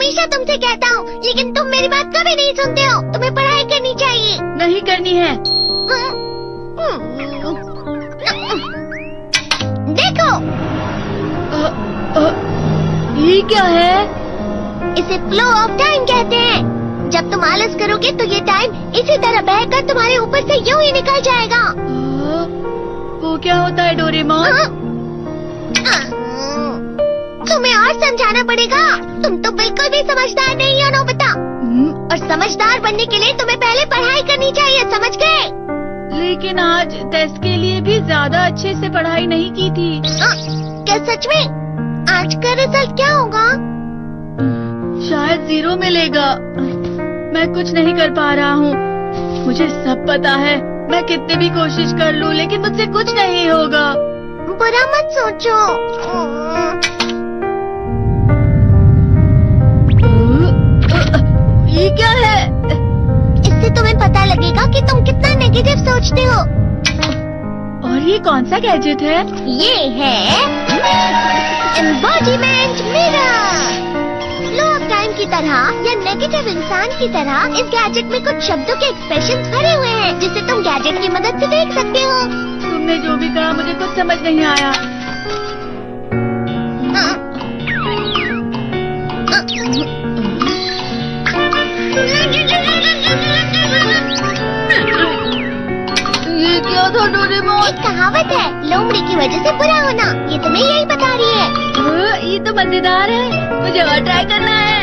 हमेशा तुमसे कहता हूँ, लेकिन तुम मेरी बात कभी नहीं सुनते हो। तुम्हें पढ़ाई करनी चाहिए। नहीं करनी है। देखो, ये क्या है? इसे फ्लो ऑफ टाइम कहते हैं। जब तुम आलस करोगे तो ये टाइम इसी तरह बहकर तुम्हारे ऊपर से यूं ही निकल जाएगा। वो क्या होता है डोरेमोन? तुम्हें और समझाना पड़ेगा। तुम तो बिल्कुल भी समझदार नहीं हो नोबिता। और समझदार बनने के लिए तुम्हें पहले पढ़ाई करनी चाहिए, समझ गए? लेकिन आज टेस्ट के लिए भी ज्यादा अच्छे से पढ़ाई नहीं की थी। क्या सच में? आज का रिजल्ट क्या होगा? शायद 0 मिलेगा। मैं कुछ नहीं कर पा रहा हूँ। मुझे सब पता है। मैं कितनी भी कोशिश कर लूँ, लेकिन मुझसे कुछ नहीं होगा। बुरा मत सोचो। ये क्या है? इससे तुम्हें पता लगेगा कि तुम कितना नेगेटिव सोचते हो। और ये कौन सा गैजेट है? ये है embodiment mirror. Flow of time की तरह या नेगेटिव इंसान की तरह इस गैजेट में कुछ शब्दों के एक्सप्रेशंस भरे हुए हैं, जिसे तुम गैजेट की मदद से देख सकते हो। तुमने जो भी कहा मुझे कुछ समझ नहीं आया। ये क्या था डोरेमोन? एक कहावत है, लोमड़ी की वजह से बुरा होना। ये तुम्हें यही बता रही है। ये तो मजेदार है। मुझे और ट्राई करना है।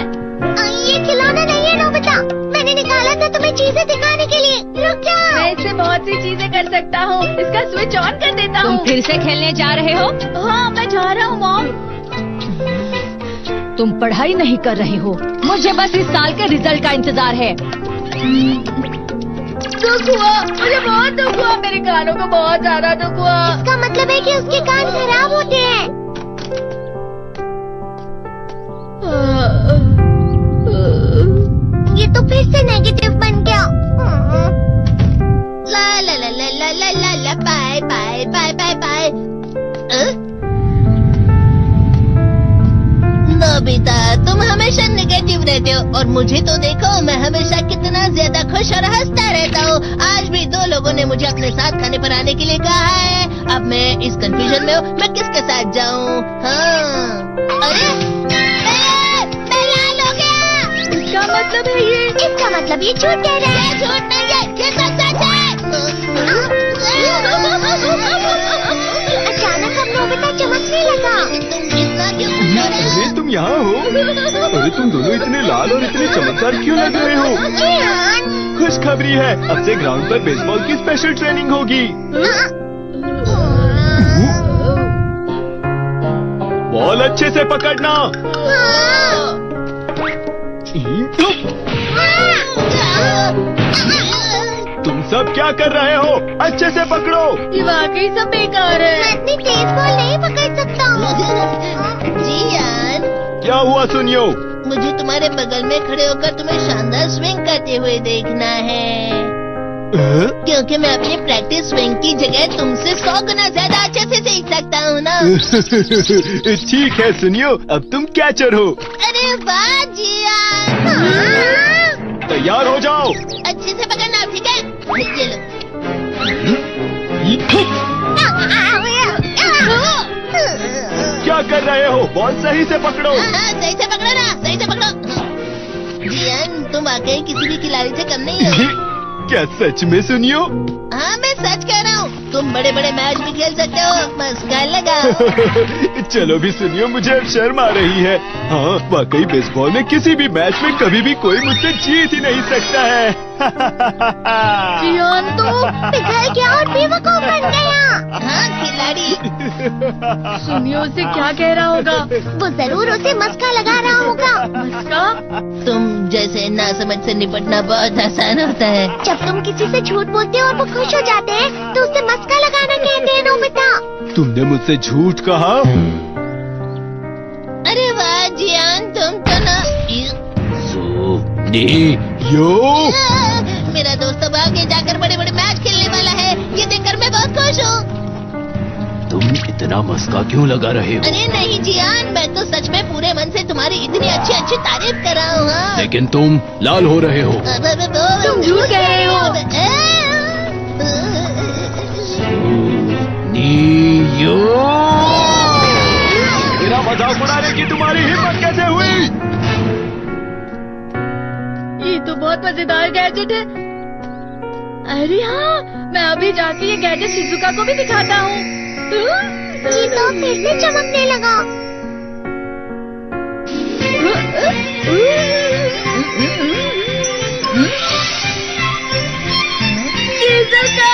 ये खिलौना नहीं है नोबिता। मैंने निकाला था तुम्हें चीजें दिखाने के लिए। रुक जाओ। मैं इससे बहुत सी चीजें कर सकता हूँ। इसका स्विच ऑन कर देता हूँ। तुम फिर से खेलने जा रहे हो? हाँ, मैं जा रहा हूँ मॉम। तुम पढ़ाई नहीं कर रहे हो। मुझे बस इस साल के रिजल्ट का इंतजार है। दुख हुआ, मुझे बहुत दुख हुआ। मेरे कानों को बहुत ज्यादा दुख हुआ। इसका मतलब है कि उसके कान खराब होते हैं। ये तो फिर से नेगेटिव बन गया। ला ला ला ला ला ला ला ला bye bye bye bye bye. Nobita, तुम हमेशा नेगेटिव रहते हो और मुझे तो देखो, मैं हमेशा कितना ज्यादा खुश और हंसता रहता हूँ। आज भी 2 लोगों ने मुझे अपने साथ खाने पर आने के लिए कहा है। अब मैं इस कंफ्यूजन में हूँ, मैं किसके साथ जाऊँ? हाँ, अरे मैं लाल हो गया। क्या मतलब है ये? इसका मतलब ये झूठ कह रहा है। झूठ नहीं है, ये सच है। अचानक अब नोबिता चमकने लगा। तुम इतना क्यों खुश हो रहे हो? अरे तुम यहाँ हो? अरे तुम दोनों इतने लाल और इतने चमकदार क्यों लग रहे हो? जियान। खुशखबरी है, अब से ग्राउंड पर बेसबॉल की स्पेशल ट्रेनिंग होगी। बॉल अच्छे से पकड़ना। तुम सब क्या कर रहे हो? अच्छे से पकड़ो। ये वाकई सब बेकार है। मैं इतनी तेज बॉल नहीं पकड़ सकता हूँ। जियान, क्या हुआ सुनियो? मुझे तुम्हारे बगल में खड़े होकर तुम्हें शानदार स्विंग करते हुए देखना है, क्योंकि मैं अपनी प्रैक्टिस स्विंग की जगह तुमसे 100 गुना ज्यादा अच्छे से सीख सकता हूँ ना। ठीक है सुनियो, अब तुम कैचर हो। अरे वाह जियान। तैयार हो जाओ। अच्छे से पकड़ना, ठीक है? ये लो। क्या कर रहे हो? बॉल सही से पकड़ो। सही से पकड़ो ना, सही से पकड़ो। जियान, तुम वाकई किसी भी खिलाड़ी से कम नहीं हो। क्या सच में सुनियो? हाँ, मैं सच कह रहा हूँ। तुम बड़े बड़े मैच भी खेल सकते हो, मस्का लगा। चलो भी सुनियो, मुझे अब शर्म आ रही है। हाँ, वाकई बेसबॉल में किसी भी मैच में कभी भी कोई मुझसे जीत ही नहीं सकता है। जियान तो पिघल गया और बेवकूफ बन गया। हाँ, खिलाड़ी। सुनियो उसे क्या कह रहा होगा? वो जरूर उसे मस्का लगा रहा होगा। मस्का? तुम जैसे नासमझ से निपटना बहुत आसान होता है। जब तुम किसी से झूठ बोलते हो और वो खुश हो जाते हैं, तो उसे मस्का लगाना कहते हैं नोबिता। तुमने मुझसे झूठ कहा? अरे वाह जियान, तुम तो ना। यो, मेरा दोस्त अब आगे जाकर बड़े बड़े मैच खेलने वाला है। ये देखकर मैं बहुत खुश हूँ। तुम इतना मस्का क्यों लगा रहे हो? अरे नहीं जियान, मैं तो सच में पूरे मन से तुम्हारी इतनी अच्छी अच्छी तारीफ कर रहा हूँ। हाँ। लेकिन तुम लाल हो रहे हो। तुम झूठ कह रहे हो। मेरा मजाक उड़ाने की तुम्हारी हिम्मत कैसे हुई? ये तो बहुत मजेदार गैजेट है। अरे हाँ, मैं अभी जाके ये गैजेट शिजुका को भी दिखाता हूँ। जी तो फिर से चमकने लगा। शिजुका!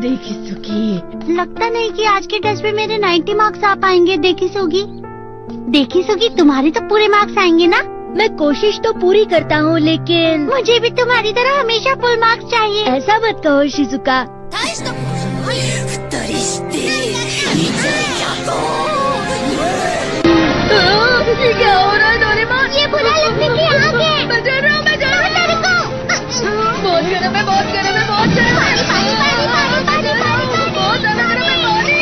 देखी सुगी, लगता नहीं कि आज के टेस्ट में मेरे 90 मार्क्स आ पाएंगे। देखी सुगी तुम्हारे तो पूरे मार्क्स आएंगे ना? मैं कोशिश तो पूरी करता हूँ, लेकिन मुझे भी तुम्हारी तरह हमेशा फुल मार्क्स चाहिए। ऐसा मत कहो शिजुका। ये क्या हो रहा है डोरेमोन? ये बुरा लगने की आग है। मैं डर रहा हूँ, मैं डर रहा हूँ। बहुत गर्म है, बहुत गर्म है, बहुत गर्म है। पानी, पानी, पानी, पानी, पानी। बहुत ज्यादा गर्म है पानी।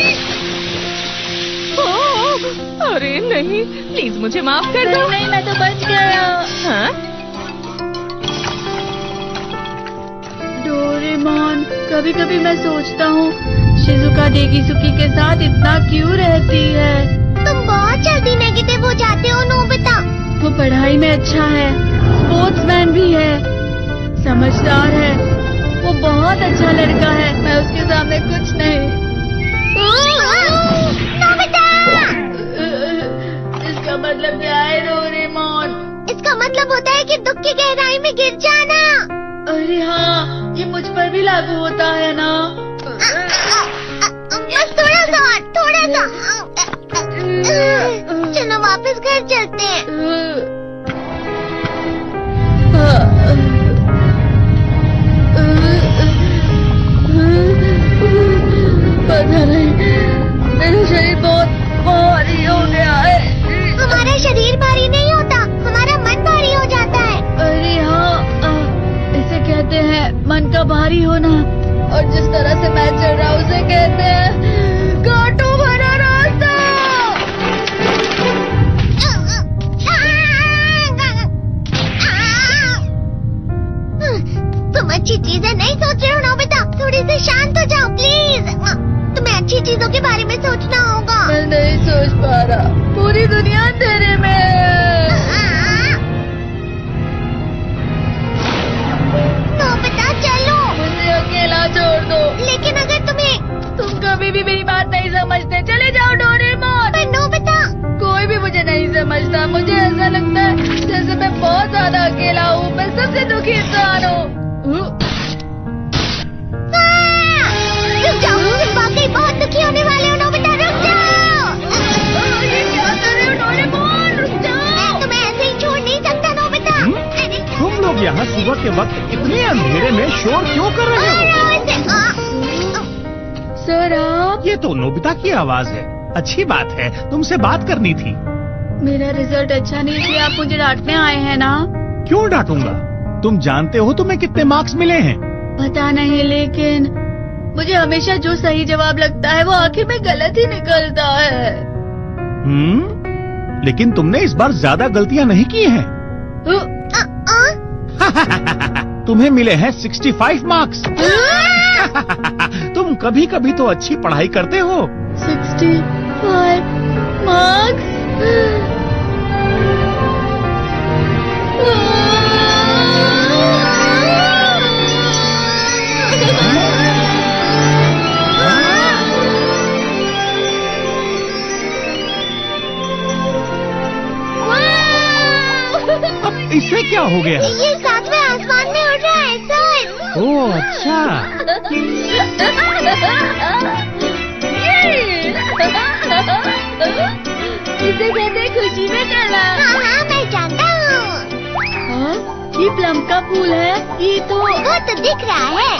अरे नहीं, प्लीज मुझे माफ कर दो। नहीं, मैं तो बच गया। हाँ? डोरेमोन, कभी कभी मैं सोचता हूँ शिजुका डेगिसुकी के साथ इतना क्यों रहती है। तुम बहुत जल्दी नेगेटिव हो जाते हो नोबिता। वो पढ़ाई में अच्छा है, स्पोर्ट्समैन भी है, समझदार है, वो बहुत अच्छा लड़का है। मैं उसके सामने कुछ नहीं। नोबिता! इसका मतलब क्या है डोरेमोन? इसका मतलब होता है कि दुख की गहराई में गिर जाना। अरे हाँ, ये मुझ पर भी लागू होता है ना। बस थोड़ा सा और, थोड़ा सा। चलो वापस घर चलते हैं। पता नहीं, मेरा शरीर बहुत भारी हो गया है। हमारा शरीर भारी नहीं होता, हमारा मन भारी हो जाता है। अरे हाँ, इसे कहते हैं मन का भारी होना। और जिस तरह से मैं चल रहा हूँ उसे कहते हैं कांटों भरा रास्ता। तुम अच्छी चीजें नहीं सोच रहे हो नोबिता, थोड़ी सी शांत हो जाओ प्लीज। तुम्हें अच्छी चीजों के बारे में सोचना होगा। मैं नहीं सोच पा रहा, पूरी दुनिया अंधेरे में है। नोबिता चलो। मुझे अकेला छोड़ दो। लेकिन अगर तुम कभी भी मेरी बात नहीं समझते, चले जाओ डोरेमोन। पर नोबिता। कोई भी मुझे नहीं समझता। मुझे ऐसा लगता है जैसे मैं बहुत ज्यादा अकेला हूँ। मैं सबसे दुखी इंसान हूँ। रुक जाओ, तुम वाकई बहुत दुखी होने वाले हो नोबिता, रुक जाओ। ये क्या कर रहे हो डोरेमोन? रुक जाओ। मैं तुम्हें ऐसे ही छोड़ नहीं सकता नोबिता। अरे तुम लोग यहाँ सुबह के वक्त इतने अंधेरे में शोर क्यों कर रहे हो? सर आप? ये तो नोबिता की आवाज है। अच्छी बात है, तुमसे बात करनी थी। मेरा रिजल्ट अच्छा नहीं इसलिए आप मुझे डांटने आए हैं ना? क्यों डांटूंगा? तुम जानते हो तुम्हें कितने मार्क्स मिले हैं? पता नहीं, लेकिन मुझे हमेशा जो सही जवाब लगता है वो आखिर में गलत ही निकलता है। लेकिन तुमने इस बार ज्यादा गलतियाँ नहीं की हैं। तुम्हें मिले हैं 65 मार्क्स। तुम कभी कभी तो अच्छी पढ़ाई करते हो। 65 मार्क्स? अब इससे क्या हो गया? ये सातवें आसमान में उड़ रहा है सर। ओह अच्छा। इसे कहते हैं खुशी में करना। हाँ मैं जानता हूँ। ये प्लम का फूल है। ये तो वो तो दिख रहा है।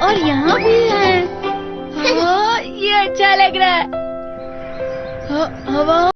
और यहाँ भी है। हाँ, ये अच्छा लग रहा है। हवा